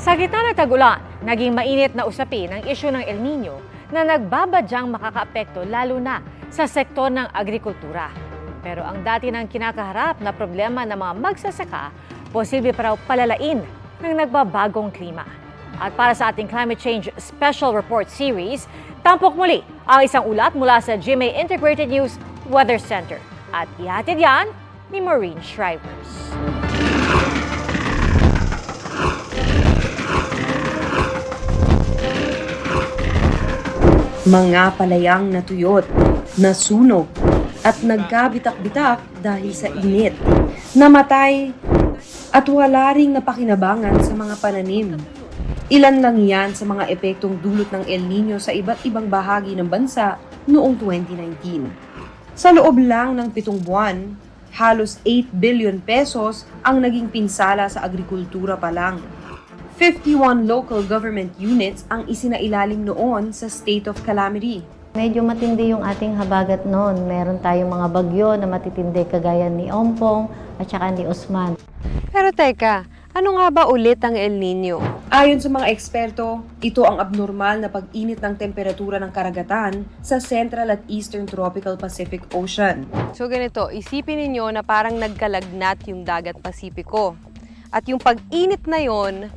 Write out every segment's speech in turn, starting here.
Sa gitna ng tag-ulan, naging mainit na usapin ang isyu ng El Nino na nagbabadyang makakaapekto lalo na sa sektor ng agrikultura. Pero ang dati nang kinakaharap na problema ng mga magsasaka, posible pa raw palalain ng nagbabagong klima. At para sa ating Climate Change Special Report Series, tampok muli ang isang ulat mula sa GMA Integrated News Weather Center. At ihatid yan ni Maureen Shrivers. Mga palayang natuyot, nasunog, at nagkabitak-bitak dahil sa init. Namatay at wala ring napakinabangan sa mga pananim. Ilan lang yan sa mga epektong dulot ng El Nino sa iba't ibang bahagi ng bansa noong 2019. Sa loob lang ng 7 buwan, halos 8 billion pesos ang naging pinsala sa agrikultura pa lang. 51 local government units ang isinailalim noon sa state of calamity. Medyo matindi yung ating habagat noon. Meron tayong mga bagyo na matitindi kagaya ni Ompong at saka ni Osman. Pero teka, ano nga ba ulit ang El Nino? Ayon sa mga eksperto, ito ang abnormal na pag-init ng temperatura ng karagatan sa Central at Eastern Tropical Pacific Ocean. So ganito, isipin ninyo na parang nagkalagnat yung dagat Pasipiko. At yung pag-init na yon,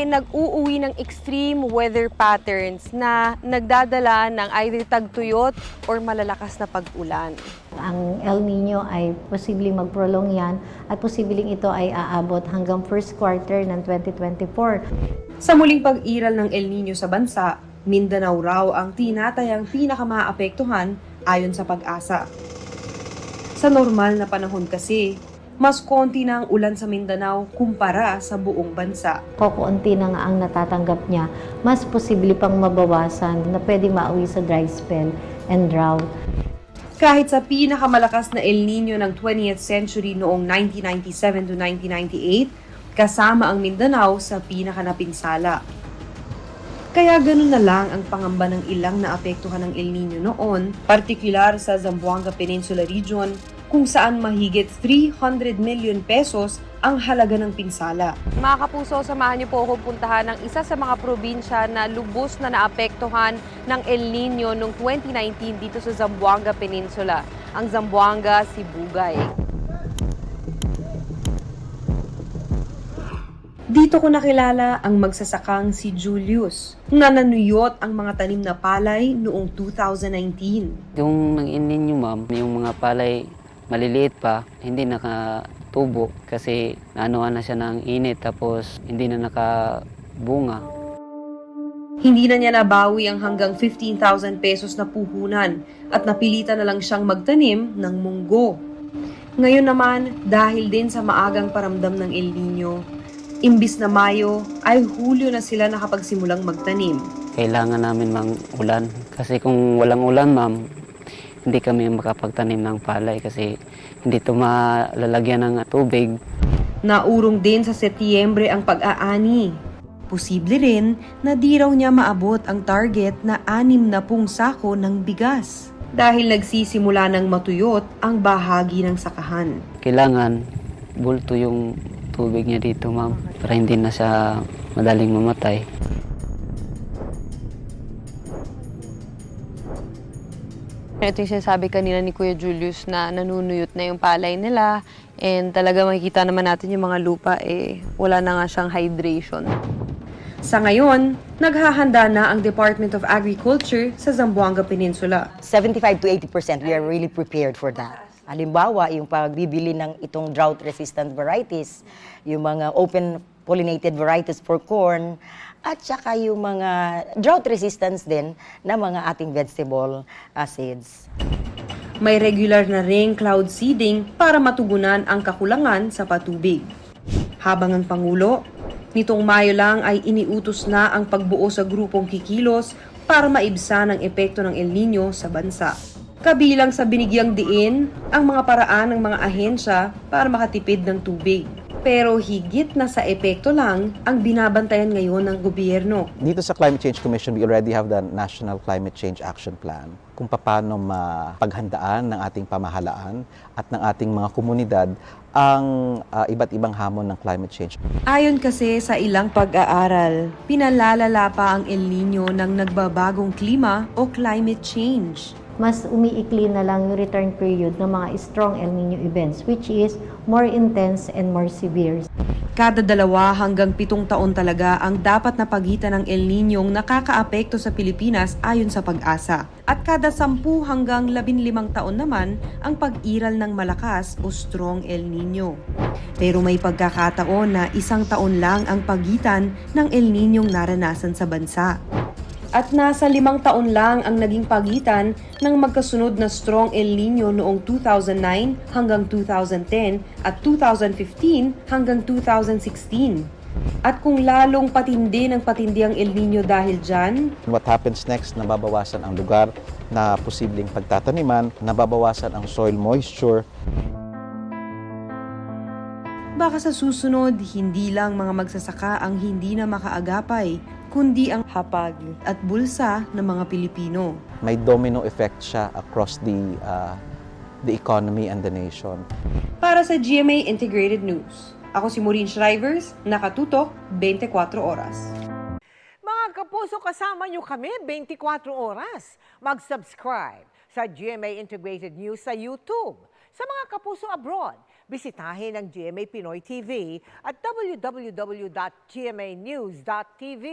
nag-uuwi ng extreme weather patterns na nagdadala ng either tagtuyot or malalakas na pag-ulan. Ang El Nino ay posibleng mag-prolong yan at posibleng ito ay aabot hanggang first quarter ng 2024. Sa muling pag-iral ng El Nino sa bansa, Mindanao raw ang tinatayang pinakamaapektuhan ayon sa Pag-asa. Sa normal na panahon kasi, mas konti na ang ulan sa Mindanao kumpara sa buong bansa. Kukunti na nga ang natatanggap niya, mas posible pang mabawasan na pwede mauwi sa dry spell and drought. Kahit sa pinakamalakas na El Nino ng 20th century noong 1997 to 1998, kasama ang Mindanao sa pinakanapinsala. Kaya ganun na lang ang pangamba ng ilang naapektuhan ng El Nino noon, partikular sa Zamboanga Peninsula Region, kung saan mahigit 300 million pesos ang halaga ng pinsala. Mga kapuso, samahan niyo po akong puntahan ng isa sa mga probinsya na lubos na naapektuhan ng El Nino noong 2019 dito sa Zamboanga Peninsula, ang Zamboanga Sibugay. Dito ko nakilala ang magsasakang si Julius, na nanuyot ang mga tanim na palay noong 2019. Yung nag-inin nyo ma'am, yung mga palay maliliit pa, hindi nakatubo kasi naanuhan na siya ng init tapos hindi na nakabunga. Hindi na niya nabawi ang hanggang 15,000 pesos na puhunan at napilitan na lang siyang magtanim ng munggo. Ngayon naman, dahil din sa maagang paramdam ng El Nino, imbis na Mayo ay Hulyo na sila nakapagsimulang magtanim. Kailangan namin mang ulan kasi kung walang ulan ma'am, hindi kami makapagtanim ng palay kasi hindi ito malalagyan ng tubig. Naurong din sa Setyembre ang pag-aani. Posible rin na di raw niya maabot ang target na 60 sako ng bigas dahil nagsisimula ng matuyot ang bahagi ng sakahan. Kailangan bulto yung tubig niya dito ma'am para hindi na siya madaling mamatay. Ito yung sinasabi kanina ni Kuya Julius na nanunuyot na yung palay nila and talaga makikita naman natin yung mga lupa wala na nga siyang hydration. Sa ngayon, naghahanda na ang Department of Agriculture sa Zamboanga Peninsula. 75 to 80% we are really prepared for that. Halimbawa, yung pagbibili ng itong drought-resistant varieties, yung mga open-pollinated varieties for corn, at saka yung mga drought resistance din na mga ating vegetable seeds. May regular na ring cloud seeding para matugunan ang kakulangan sa patubig. Habang ang Pangulo, nitong Mayo lang ay iniutos na ang pagbuo sa grupong kikilos para maibsan ang epekto ng El Nino sa bansa. Kabilang sa binigyang diin ang mga paraan ng mga ahensya para makatipid ng tubig. Pero higit na sa epekto lang ang binabantayan ngayon ng gobyerno. Dito sa Climate Change Commission, we already have the National Climate Change Action Plan kung paano mapaghandaan ng ating pamahalaan at ng ating mga komunidad ang iba't ibang hamon ng climate change. Ayon kasi sa ilang pag-aaral, pinalalala pa ang El Nino ng nagbabagong klima o climate change. Mas umiikli na lang yung return period ng mga strong El Nino events, which is more intense and more severe. Kada 2 hanggang 7 taon talaga ang dapat na pagitan ng El Niñong nakakaapekto sa Pilipinas ayon sa Pag-asa. At kada 10 hanggang 15 taon naman ang pag-iral ng malakas o strong El Nino. Pero may pagkakataon na 1 taon lang ang pagitan ng El Niñong naranasan sa bansa. At nasa 5 taon lang ang naging pagitan ng magkasunod na strong El Nino noong 2009 hanggang 2010 at 2015 hanggang 2016. At kung lalong patindi ng patindi ang El Nino dahil dyan, What happens next, nababawasan ang lugar na posibleng pagtataniman, nababawasan ang soil moisture. baka sa susunod hindi lang mga magsasaka ang hindi na makaagapay, kundi ang hapag at bulsa ng mga Pilipino. May domino effect siya across the economy and the nation. Para sa GMA Integrated News, ako si Maureen Shrivers, nakatutok 24 oras. Mga kapuso, kasama nyo kami 24 oras. Mag-subscribe sa GMA Integrated News sa YouTube. Sa mga kapuso abroad, bisitahin ang GMA Pinoy TV at www.gmanews.tv.